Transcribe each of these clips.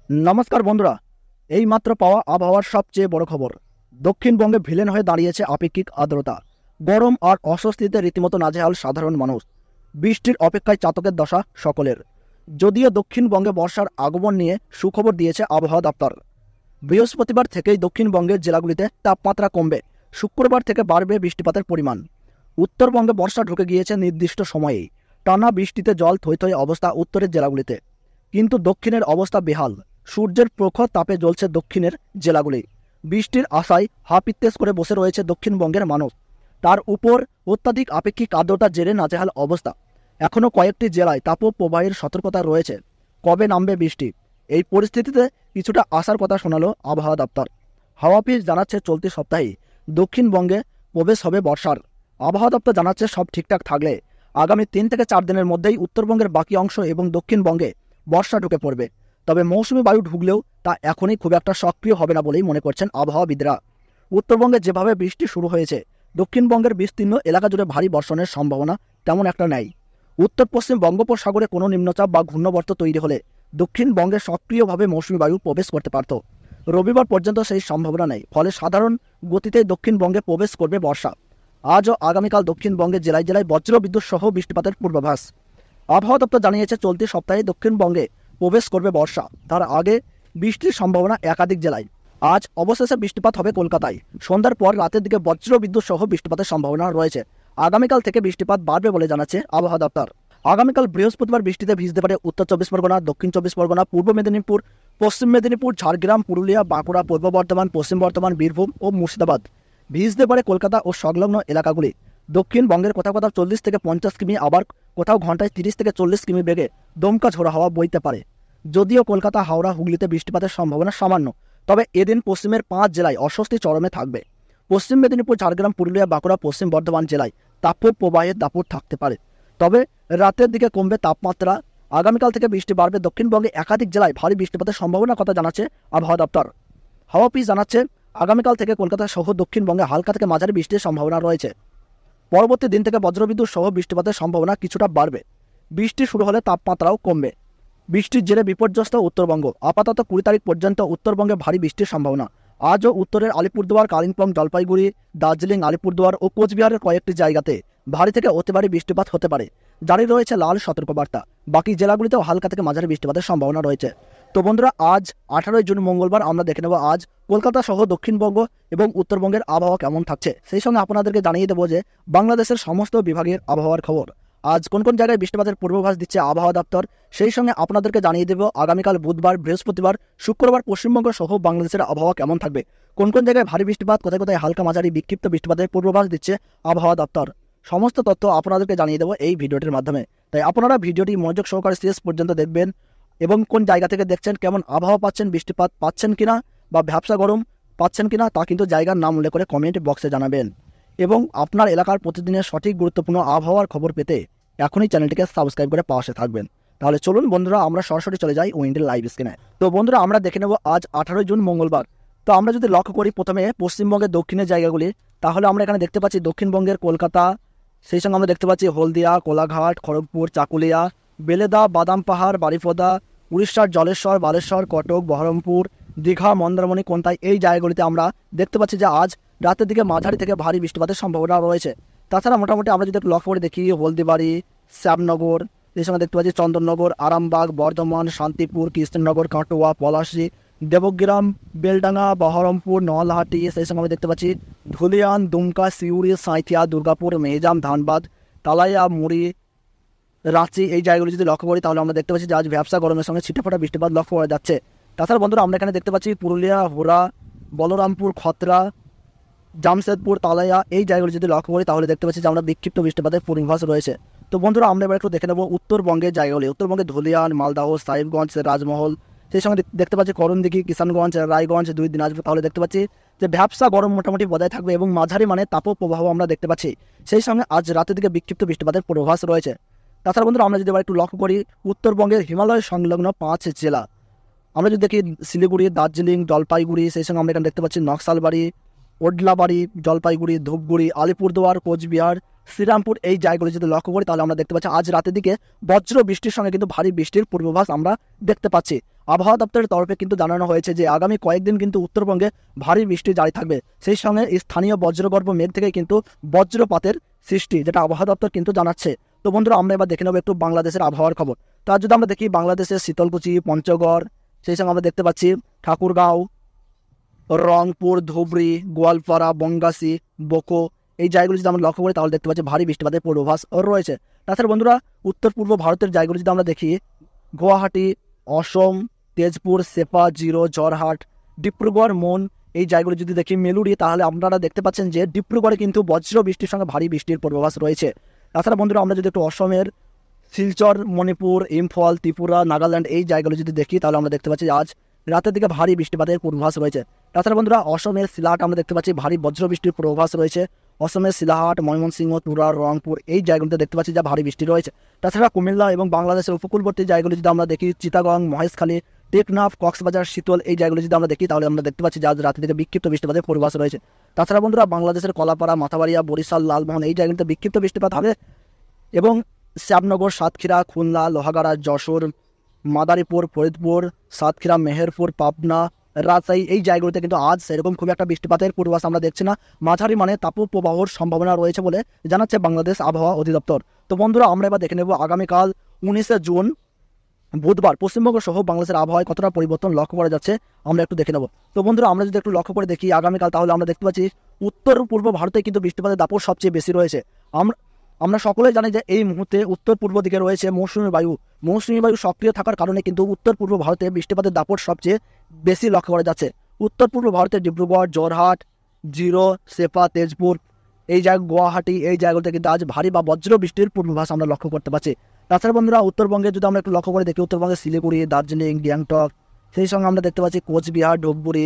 নমস্কার বন্ধুরা, এই মাত্র পাওয়া আবহাওয়ার সবচেয়ে বড় খবর। দক্ষিণবঙ্গে ভিলেন হয়ে দাঁড়িয়েছে আপেক্ষিক আর্দ্রতা। গরম আর অস্বস্তিতে রীতিমতো নাজেহাল সাধারণ মানুষ। বৃষ্টির অপেক্ষায় চাতকের দশা সকলের। যদিও দক্ষিণবঙ্গে বর্ষার আগমন নিয়ে সুখবর দিয়েছে আবহাওয়া দপ্তর। বৃহস্পতিবার থেকেই দক্ষিণবঙ্গের জেলাগুলিতে তাপমাত্রা কমবে। শুক্রবার থেকে বাড়বে বৃষ্টিপাতের পরিমাণ। উত্তরবঙ্গে বর্ষা ঢুকে গিয়েছে নির্দিষ্ট সময়েই। টানা বৃষ্টিতে জল থই থই অবস্থা উত্তরের জেলাগুলিতে, কিন্তু দক্ষিণের অবস্থা বেহাল। সূর্যের প্রখর তাপে জ্বলছে দক্ষিণের জেলাগুলি। বৃষ্টির আশায় হাপিত্তেশ করে বসে রয়েছে দক্ষিণবঙ্গের মানুষ। তার উপর অত্যাধিক আপেক্ষিক আর্দ্রতার জেরে নাজেহাল অবস্থা। এখনও কয়েকটি জেলায় তাপপ্রবাহের সতর্কতা রয়েছে। কবে নামবে বৃষ্টি, এই পরিস্থিতিতে কিছুটা আশার কথা শোনালো আবহাওয়া দপ্তর। হাওয়া অফিস জানাচ্ছে চলতি সপ্তাহে দক্ষিণবঙ্গে প্রবেশ হবে বর্ষার। আবহাওয়া দপ্তর জানাচ্ছে সব ঠিকঠাক থাকলে আগামী 3 থেকে 4 দিনের মধ্যেই উত্তরবঙ্গের বাকি অংশ এবং দক্ষিণবঙ্গে বর্ষা ঢুকে পড়বে। তবে মৌসুমি বায়ু ঢুকলেও তা এখনই খুব একটা সক্রিয় হবে না বলেই মনে করছেন আবহাওয়াবিদরা। উত্তরবঙ্গে যেভাবে বৃষ্টি শুরু হয়েছে, দক্ষিণবঙ্গের বিস্তীর্ণ এলাকা জুড়ে ভারী বর্ষণের সম্ভাবনা তেমন একটা নেই। উত্তর পশ্চিম বঙ্গোপসাগরে কোনো নিম্নচাপ বা ঘূর্ণবর্ত তৈরি হলে দক্ষিণবঙ্গে সক্রিয়ভাবে মৌসুমি বায়ু প্রবেশ করতে পারত। রবিবার পর্যন্ত সেই সম্ভাবনা নেই, ফলে সাধারণ গতিতেই দক্ষিণবঙ্গে প্রবেশ করবে বর্ষা। আজ ও আগামীকাল দক্ষিণবঙ্গের জেলায় জেলায় বজ্রবিদ্যুৎ সহ বৃষ্টিপাতের পূর্বাভাস। আবহাওয়া দপ্তর জানিয়েছে চলতি সপ্তাহে দক্ষিণবঙ্গে প্রবেশ করবে বর্ষা। তার আগে বৃষ্টির সম্ভাবনা একাধিক জেলায়। আজ অবশেষে বৃষ্টিপাত হবে কলকাতায়। সন্ধ্যার পর রাতের দিকে বজ্রবিদ্যুৎ সহ বৃষ্টিপাতের সম্ভাবনা রয়েছে। আগামীকাল থেকে বৃষ্টিপাত বাড়বে বলে জানাচ্ছে আবহাওয়া দপ্তর। আগামীকাল বৃহস্পতিবার বৃষ্টিতে ভিজতে পারে উত্তর 24 পরগনা, দক্ষিণ 24 পরগনা, পূর্ব মেদিনীপুর, পশ্চিম মেদিনীপুর, ঝাড়গ্রাম, পুরুলিয়া, বাঁকুড়া, পূর্ব বর্ধমান, পশ্চিম বর্ধমান, বীরভূম ও মুর্শিদাবাদ। ভিজতে পারে কলকাতা ও সংলগ্ন এলাকাগুলি। দক্ষিণবঙ্গের কোথাও কোথাও 40 থেকে 50 কিমি, আবার কোথাও ঘন্টায় 30 থেকে 40 কিমি বেগে দমকা ঝোড়ো হাওয়া বইতে পারে। যদিও কলকাতা, হাওড়া, হুগলিতে বৃষ্টিপাতের সম্ভাবনা সামান্য, তবে এদিন পশ্চিমের 5 জেলায় অস্বস্তি চরমে থাকবে। পশ্চিম মেদিনীপুর, ঝাড়গ্রাম, পুরুলিয়া, বাঁকুড়া, পশ্চিম বর্ধমান জেলায় তাপপ্রবাহের দাপট থাকতে পারে। তবে রাতের দিকে কমবে তাপমাত্রা। আগামীকাল থেকে বৃষ্টি বাড়বে। দক্ষিণবঙ্গে একাধিক জেলায় ভারী বৃষ্টিপাতের সম্ভাবনার কথা জানাচ্ছে আবহাওয়া দপ্তর। হাওয়া অফিস জানাচ্ছে আগামীকাল থেকে কলকাতা সহ দক্ষিণবঙ্গে হালকা থেকে মাঝারি বৃষ্টির সম্ভাবনা রয়েছে। পরবর্তী দিন থেকে বজ্রবিদ্যুৎ সহ বৃষ্টিপাতের সম্ভাবনা কিছুটা বাড়বে। বৃষ্টি শুরু হলে তাপমাত্রাও কমবে। বৃষ্টির জেরে বিপর্যস্ত উত্তরবঙ্গ। আপাতত 20 তারিখ পর্যন্ত উত্তরবঙ্গে ভারী বৃষ্টির সম্ভাবনা। আজও উত্তরের আলিপুরদুয়ার, কালিম্পং, জলপাইগুড়ি, দার্জিলিং, আলিপুরদুয়ার ও কোচবিহারের কয়েকটি জায়গাতে ভারী থেকে অতি ভারী বৃষ্টিপাত হতে পারে। জারি রয়েছে লাল সতর্কবার্তা। বাকি জেলাগুলিতেও হালকা থেকে মাঝারি বৃষ্টিপাতের সম্ভাবনা রয়েছে। তো বন্ধুরা, আজ 18 জুন মঙ্গলবার আমরা দেখে নেব আজ কলকাতা সহ দক্ষিণবঙ্গ এবং উত্তরবঙ্গের আবহাওয়া কেমন থাকছে। সেই সঙ্গে আপনাদেরকে জানিয়ে দেবো যে বাংলাদেশের সমস্ত বিভাগের আবহাওয়ার খবর। আজ কোন কোন জায়গায় বৃষ্টিপাতের পূর্বাভাস দিচ্ছে আবহাওয়া দপ্তর, সেই সঙ্গে আপনাদেরকে জানিয়ে দেব আগামীকাল বুধবার, বৃহস্পতিবার, শুক্রবার পশ্চিমবঙ্গ সহ বাংলাদেশের আবহাওয়া কেমন থাকবে। কোন কোন জায়গায় ভারী বৃষ্টিপাত, কোথায় কোথায় হালকা মাঝারি বিক্ষিপ্ত বৃষ্টিপাতের পূর্বাভাস দিচ্ছে আবহাওয়া দপ্তর। সমস্ত তথ্য আপনাদেরকে জানিয়ে দেবো এই ভিডিওটির মাধ্যমে। তাই আপনারা ভিডিওটি মনোযোগ সহকারে শেষ পর্যন্ত দেখবেন এবং কোন জায়গা থেকে দেখছেন, কেমন আবহাওয়া পাচ্ছেন, বৃষ্টিপাত পাচ্ছেন কিনা বা ভ্যাপসা গরম পাচ্ছেন কিনা তা কিন্তু জায়গার নাম উল্লেখ করে কমেন্ট বক্সে জানাবেন। এবং আপনার এলাকার প্রতিদিনের সঠিক গুরুত্বপূর্ণ আবহাওয়ার খবর পেতে এখনই চ্যানেলটিকে সাবস্ক্রাইব করে পাশে থাকবেন। তাহলে চলুন বন্ধুরা, আমরা সরাসরি চলে যাই উইন্ডের লাইভ স্ক্রিনে। তো বন্ধুরা, আমরা দেখে নেব আজ 18 জুন মঙ্গলবার। তো আমরা যদি লক্ষ্য করি প্রথমে পশ্চিমবঙ্গের দক্ষিণের জায়গাগুলি, তাহলে আমরা এখানে দেখতে পাচ্ছি দক্ষিণবঙ্গের কলকাতা, সেই সঙ্গে আমরা দেখতে পাচ্ছি হলদিয়া, কোলাঘাট, খড়গপুর, চাকুলিয়া, বেলেদা, বাদাম পাহাড়, বারিপদা, উড়িষ্যার জলেশ্বর, বালেশ্বর, কটক, বহরমপুর, দীঘা, মন্দারমণি, কোন্তাই, এই জায়গাগুলিতে আমরা দেখতে পাচ্ছি যে আজ রাতের দিকে মাঝারি থেকে ভারী বৃষ্টিপাতের সম্ভাবনা রয়েছে। তাছাড়া মোটামুটি আমরা যদি একটু লক্ষ্য করে দেখি, হলদিবাড়ি, শ্যামনগর, এই সঙ্গে দেখতে পাচ্ছি চন্দননগর, আরামবাগ, বর্ধমান, শান্তিপুর, কৃষ্ণনগর, কাটোয়া, পলাশী, দেবগ্রাম, বেলডাঙ্গা, বহরমপুর, নলহাটি, সেই সঙ্গে আমরা দেখতে পাচ্ছি ধুলিয়ান, দুমকা, সিউড়ি, সাঁইথিয়া, দুর্গাপুর, মেহজাম, ধানবাদ, তালাইয়া, মুড়ি, রাঁচি, এই জায়গাগুলি যদি লক্ষ্য করি তাহলে আমরা দেখতে পাচ্ছি যে আজ ভ্যাপসা গরমের সঙ্গে ছিটেফোঁটা বৃষ্টিপাত লক্ষ্য করা যাচ্ছে। তাছাড়া বন্ধুরা, আমরা এখানে দেখতে পাচ্ছি পুরুলিয়া, হুরা, বলরামপুর, খতরা, জামশেদপুর, তালাইয়া, এই জায়গাগুলি যদি লক্ষ্য করি তাহলে দেখতে পাচ্ছি যে আমরা বিক্ষিপ্ত বৃষ্টিপাতের পূর্বাভাস রয়েছে। তো বন্ধুরা, আমরা এবার একটু দেখে নেব উত্তরবঙ্গের জায়গাগুলি। উত্তরবঙ্গে ধুলিয়ান, মালদাহ, সাহিবগঞ্জ, রাজমহল, সেই সঙ্গে দেখতে পাচ্ছি করণদিঘি, কিষানগঞ্জ, রায়গঞ্জ, 2 দিনাজপুর। তাহলে দেখতে পাচ্ছি যে ভ্যাপসা গরম মোটামুটি বজায় থাকবে এবং মাঝারি মানে তাপপ্রবাহ আমরা দেখতে পাচ্ছি। সেই সঙ্গে আজ রাতের দিকে বিক্ষিপ্ত বৃষ্টিপাতের পূর্বাভাস রয়েছে। তাছাড়া বন্ধুরা, আমরা যদি এবার একটু লক্ষ্য করি উত্তরবঙ্গের হিমালয় সংলগ্ন 5 জেলা, আমরা যদি দেখি শিলিগুড়ি, দার্জিলিং, জলপাইগুড়ি, সেই সঙ্গে আমরা এখানে দেখতে পাচ্ছি নকশালবাড়ি, ওডলাবাড়ি, জলপাইগুড়ি, ধূপগুড়ি, আলিপুরদুয়ার, কোচবিহার, শ্রীরামপুর এই জায়গাগুলো যদি লক্ষ্য করি তাহলে আমরা দেখতে পাচ্ছি আজ রাতের দিকে বজ্র বৃষ্টির সঙ্গে কিন্তু ভারী বৃষ্টির পূর্বাভাস আমরা দেখতে পাচ্ছি। আবহাওয়া দপ্তরের তরফে কিন্তু জানানো হয়েছে যে আগামী কয়েকদিন কিন্তু উত্তরবঙ্গে ভারী বৃষ্টি জারি থাকবে, সেই সঙ্গে স্থানীয় বজ্রগর্ভ মেঘ থেকে কিন্তু বজ্রপাতের সৃষ্টি, যেটা আবহাওয়া দপ্তর কিন্তু জানাচ্ছে। তো বন্ধুরা আমরা এবার দেখে নেবো একটু বাংলাদেশের আবহাওয়ার খবর। তার যদি আমরা দেখি বাংলাদেশের শীতলকুচি, পঞ্চগড়, সেই সঙ্গে আমরা দেখতে পাচ্ছি ঠাকুরগাঁও, রংপুর, ধুবড়ি, গোয়ালপাড়া, বনগাছি, বোকো এই জায়গাগুলো যদি আমরা লক্ষ্য করি তাহলে দেখতে পাচ্ছি ভারী বৃষ্টিপাতের পূর্বাভাস রয়েছে। তাছাড়া বন্ধুরা উত্তর পূর্ব ভারতের জায়গাগুলো যদি আমরা দেখি গুয়াহাটি, অসম, তেজপুর, সেপা, জিরো, জরহাট, ডিব্রুগড়, মন এই জায়গাগুলো যদি দেখি মেলুরি, তাহলে আপনারা দেখতে পাচ্ছেন যে ডিব্রুগড়ে কিন্তু বজ্র বৃষ্টির সঙ্গে ভারী বৃষ্টির পূর্বাভাস রয়েছে। তাছাড়া বন্ধুরা আমরা যদি একটু অসমের শিলচর, মণিপুর, ইম্ফল, ত্রিপুরা, নাগাল্যান্ড এই জায়গাগুলো যদি দেখি তাহলে আমরা দেখতে পাচ্ছি আজ রাতের দিকে ভারী বৃষ্টিপাতের পূর্বাভাস রয়েছে। তাছাড়া বন্ধুরা অসমের সিলাহাট আমরা দেখতে পাচ্ছি ভারী বজ্র বৃষ্টির পূর্বাভাস রয়েছে। অসমের সিলাহাট, ময়মনসিংহ, তুরা, রংপুর এই জায়গাগুলোতে দেখতে পাচ্ছি যা ভারী বৃষ্টি রয়েছে। তাছাড়া কুমিল্লা এবং বাংলাদেশের উপকূলবর্তী জায়গাগুলো যদি আমরা দেখি চিটাগং, মহেশখালী, টেকনাফ, কক্সবাজার, শীতল এই জায়গাগুলো যদি আমরা দেখি তাহলে আমরা দেখতে পাচ্ছি যে আজ রাতের দিকে বিক্ষিপ্ত বৃষ্টিপাতের পূর্বাভাস রয়েছে। তাছাড়া বন্ধুরা বাংলাদেশের কলাপাড়া, মাথাবাড়িয়া, বরিশাল, লালমোহন এই জায়গাগুলোতে বিক্ষিপ্ত বৃষ্টিপাত হবে এবং শ্যামনগর, সাতক্ষীরা, খুলনা, লোহাগাড়া, যশোর, মাদারীপুর, ফরিদপুর, সাতক্ষীরা, মেহেরপুর, পাবনা, রাজশাহী এই জায়গাগুলোতে কিন্তু আজ সেরকম খুব একটা বৃষ্টিপাতের পূর্বাভাস আমরা দেখছি না। মাঝারি মানে তাপপ্রবাহর সম্ভাবনা রয়েছে বলে জানাচ্ছে বাংলাদেশ আবহাওয়া অধিদপ্তর। তো বন্ধুরা আমরা এবার দেখে নেব আগামীকাল 19শে জুন বুধবার পশ্চিমবঙ্গ সহ বাংলাদেশের আবহাওয়ায় কতটা পরিবর্তন লক্ষ্য করা যাচ্ছে আমরা একটু দেখে নেব। তো বন্ধুরা আমরা যদি একটু লক্ষ্য করে দেখি আগামীকাল তাহলে আমরা দেখতে পাচ্ছি উত্তর পূর্ব ভারতে কিন্তু বৃষ্টিপাতের দাপট সবচেয়ে বেশি রয়েছে। আমরা সকলেই জানি যে এই মুহূর্তে উত্তর পূর্ব দিকে রয়েছে মৌসুমী বায়ু সক্রিয় থাকার কারণে কিন্তু উত্তর পূর্ব ভারতে বৃষ্টিপাতের দাপট সবচেয়ে বেশি লক্ষ্য করা যাচ্ছে। উত্তর পূর্ব ভারতের ডিব্রুগড়, জোরহাট, জিরো, সেপা, তেজপুর এই জায়গা, গুয়াহাটি এই জায়গাগুলোতে কিন্তু আজ ভারী বা বজ্র বৃষ্টির পূর্বাভাস আমরা লক্ষ্য করতে পারছি। তাছাড়া বন্ধুরা উত্তরবঙ্গে যদি আমরা একটু লক্ষ্য করে দেখি উত্তরবঙ্গে শিলিগুড়ি, দার্জিলিং, গ্যাংটক সেই সঙ্গে আমরা দেখতে পাচ্ছি কোচবিহার, ধূপগুড়ি,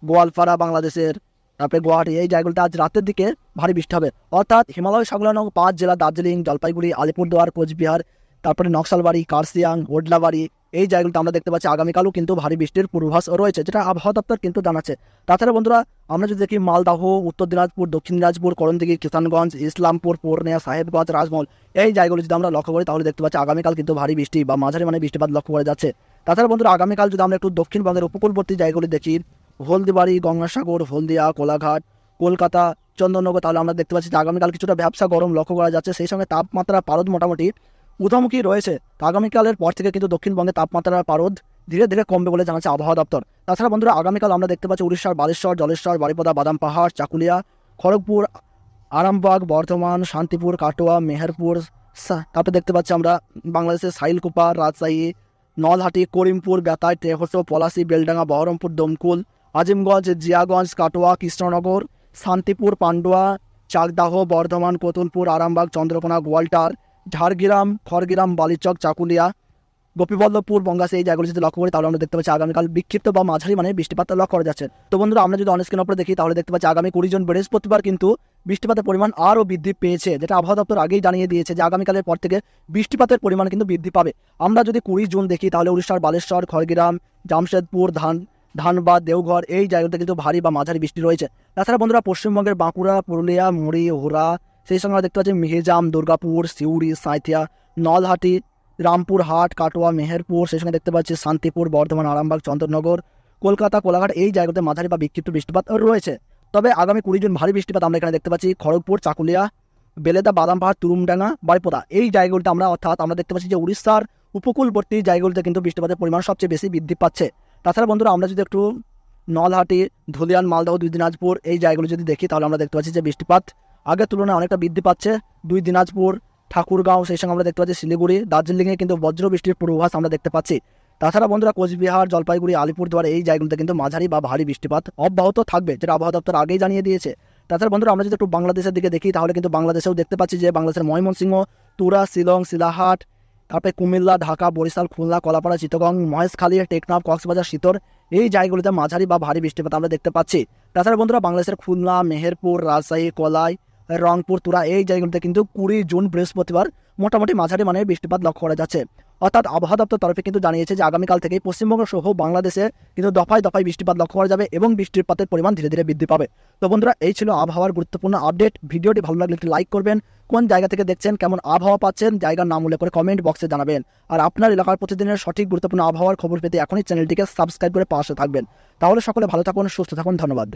গোয়ালপাড়া বাংলাদেশের, তারপরে গুয়াহাটি এই জায়গাগুলোতে আজ রাতের দিকে ভারী বৃষ্টি হবে। অর্থাৎ হিমালয় সংলগ্ন 5 জেলা দার্জিলিং, জলপাইগুড়ি, আলিপুরদুয়ার, কোচবিহার, তারপরে নকশালবাড়ি, কার্শিয়াং, ওডলাবাড়ি এই জায়গাগুলোতে আমরা দেখতে পাচ্ছি আগামীকালও কিন্তু ভারী বৃষ্টির পূর্বাভাস রয়েছে, যেটা আবহাওয়া দপ্তর কিন্তু জানাচ্ছে। তাছাড়া বন্ধুরা আমরা যদি দেখি মালদাহ, উত্তর দিনাজপুর, দক্ষিণ দিনাজপুর, করণদিঘি, কিষানগঞ্জ, ইসলামপুর, পূর্ণিয়া, সাহেবগঞ্জ, রাজমহল এই জায়গাগুলো যদি আমরা লক্ষ্য করি তাহলে দেখতে পাচ্ছি আগামীকাল কিন্তু ভারী বৃষ্টি বা মাঝারি মানে বৃষ্টিপাত লক্ষ্য করা যাচ্ছে। তাছাড়া বন্ধুরা আগামীকাল যদি আমরা একটু দক্ষিণবঙ্গের উপকূলবর্তী জায়গাগুলি দেখি হলদিবাড়ি, গঙ্গাসাগর, হলদিয়া, কোলাঘাট, কলকাতা, চন্দননগর, তাহলে আমরা দেখতে পাচ্ছি যে আগামীকাল কিছুটা ব্যবসা গরম লক্ষ্য করা যাচ্ছে। সেই সঙ্গে তাপমাত্রা পারদ মোটামুটি ঊর্ধ্বমুখী রয়েছে। তো আগামীকালের পর থেকে কিন্তু দক্ষিণবঙ্গে তাপমাত্রার পারদ ধীরে ধীরে কমবে বলে জানাচ্ছে আবহাওয়া দপ্তর। তাছাড়া বন্ধুরা আগামীকাল আমরা দেখতে পাচ্ছি উড়িষ্যার বালেশ্বর, জলেশ্বর, বারিপদা, বাদাম পাহাড়, চাকুলিয়া, খড়গপুর, আরামবাগ, বর্ধমান, শান্তিপুর, কাটোয়া, মেহেরপুর, তারপরে দেখতে পাচ্ছি আমরা বাংলাদেশের সাইলকুপা, রাজশাহী, নলহাটি, করিমপুর, বেতাই, টেহসো, পলাশী, বেলডাঙ্গা, বহরমপুর, দমকুল, আজিমগঞ্জ, জিয়াগঞ্জ, কাটোয়া, কৃষ্ণনগর, শান্তিপুর, পান্ডুয়া, চাকদাহ, বর্ধমান, কোতুলপুর, আরামবাগ, চন্দ্রকোনা, গোয়ালটার, ঝাড়গ্রাম, খড়গ্রাম, বালিচক, চাকুলিয়া, গোপীবল্লভপুর, বঙ্গাসী এই জায়গাগুলো যদি লক্ষ্য করি তাহলে আমরা দেখতে পাচ্ছি আগামীকাল বিক্ষিপ্ত বা মাঝারি মানে বৃষ্টিপাত লক্ষ্য করা যাচ্ছে। তো বন্ধুরা আমরা যদি অনস্ক্রিন উপরে দেখি তাহলে দেখতে পাচ্ছি আগামী 20 জুন বৃহস্পতিবার কিন্তু বৃষ্টিপাতের পরিমাণ আরও বৃদ্ধি পেয়েছে, যেটা আবহাওয়া দপ্তর আগেই জানিয়ে দিয়েছে যে আগামীকালের পর থেকে বৃষ্টিপাতের পরিমাণ কিন্তু বৃদ্ধি পাবে। আমরা যদি 20 জুন দেখি তাহলে উড়িষ্যার বালেশ্বর, খড়গ্রাম, জামশেদপুর, ধানবাদ, দেওঘর এই জায়গাতে কিন্তু ভারী বা মাঝারি বৃষ্টি রয়েছে। তাছাড়া বন্ধুরা পশ্চিমবঙ্গের বাঁকুড়া, পুরুলিয়া, মুড়ি, হোরা সেই সঙ্গে আমরা দেখতে পাচ্ছি মিহিজাম, দুর্গাপুর, সিউড়ি, সাঁইথিয়া, নলহাটি, রামপুরহাট, কাটোয়া, মেহেরপুর সেই সঙ্গে দেখতে পাচ্ছি শান্তিপুর, বর্ধমান, আরামবাগ, চন্দননগর, কলকাতা, কোলাঘাট এই জায়গাতে মাঝারি বা বিক্ষিপ্ত বৃষ্টিপাত রয়েছে। তবে আগামী 20 জুন ভারী বৃষ্টিপাত আমরা এখানে দেখতে পাচ্ছি খড়গপুর, চাকুলিয়া, বেলেদা, বাদাম পাহাড়, তুরুমডাঙ্গা, বারিপদা এই জায়গাগুলিতে আমরা দেখতে পাচ্ছি যে উড়িষ্যার উপকূলবর্তী জায়গাগুলিতে কিন্তু বৃষ্টিপাতের পরিমাণ সবচেয়ে বেশি বৃদ্ধি পাচ্ছে। তাছাড়া বন্ধুরা আমরা যদি একটু নলহাটি, ধুলিয়ান, মালদহ, 2 দিনাজপুর এই জায়গাগুলো যদি দেখি তাহলে আমরা দেখতে পাচ্ছি যে বৃষ্টিপাত আগের তুলনায় অনেকটা বৃদ্ধি পাচ্ছে। 2 দিনাজপুর, ঠাকুরগাঁও সেই সঙ্গে আমরা দেখতে পাচ্ছি শিলিগুড়ি, দার্জিলিংয়ে কিন্তু বজ্র বৃষ্টির পূর্বাভাস আমরা দেখতে পাচ্ছি। তাছাড়া বন্ধুরা কোচবিহার, জলপাইগুড়ি, আলিপুরদুয়ার এই জায়গাগুলোতে কিন্তু মাঝারি বা ভারী বৃষ্টিপাত অব্যাহত থাকবে, যেটা আবহাওয়া দপ্তর আগেই জানিয়ে দিয়েছে। তাছাড়া বন্ধুরা আমরা যদি একটু বাংলাদেশের দিকে দেখি তাহলে কিন্তু বাংলাদেশেও দেখতে পাচ্ছি যে বাংলাদেশের ময়মনসিংহ, তুরা, শিলং, শিলাহাট, তারপরে কুমিল্লা, ঢাকা, বরিশাল, খুলনা, কলাপাড়া, চিটাগং, মহেশখালী, টেকনাফ, কক্সবাজার, শীতর এই জায়গাগুলিতে মাঝারি বা ভারী বৃষ্টিপাত আমরা দেখতে পাচ্ছি। তাছাড়া বন্ধুরা বাংলাদেশের খুলনা, মেহেরপুর, রাজশাহী, কলাই, রংপুর, তুরা এই জায়গাগুলিতে কিন্তু 20 জুন বৃহস্পতিবার মোটামুটি মাঝারি মানের বৃষ্টিপাত লক্ষ্য করা যাচ্ছে। অর্থাৎ আবহাওয়া দপ্তর তরফে কিন্তু জানিয়েছে যে আগামীকাল থেকেই পশ্চিমবঙ্গ সহ বাংলাদেশে কিন্তু দফায় দফায় বৃষ্টিপাত লক্ষ্য করা যাবে এবং বৃষ্টিপাতের পরিমাণ ধীরে ধীরে বৃদ্ধি পাবে। তো বন্ধুরা, এই ছিল আবহাওয়ার গুরুত্বপূর্ণ আপডেট। ভিডিওটি ভালো লাগলে একটি লাইক করবেন, কোন জায়গা থেকে দেখছেন, কেমন আবহাওয়া পাচ্ছেন, জায়গার নাম উল্লেখ করে কমেন্ট বক্সে জানাবেন। আর আপনার এলাকার প্রতিদিনের সঠিক গুরুত্বপূর্ণ আবহাওয়ার খবর পেতে এখনই চ্যানেলটিকে সাবস্ক্রাইব করে পাশে থাকবেন। তাহলে সকলে ভালো থাকুন, সুস্থ থাকুন, ধন্যবাদ।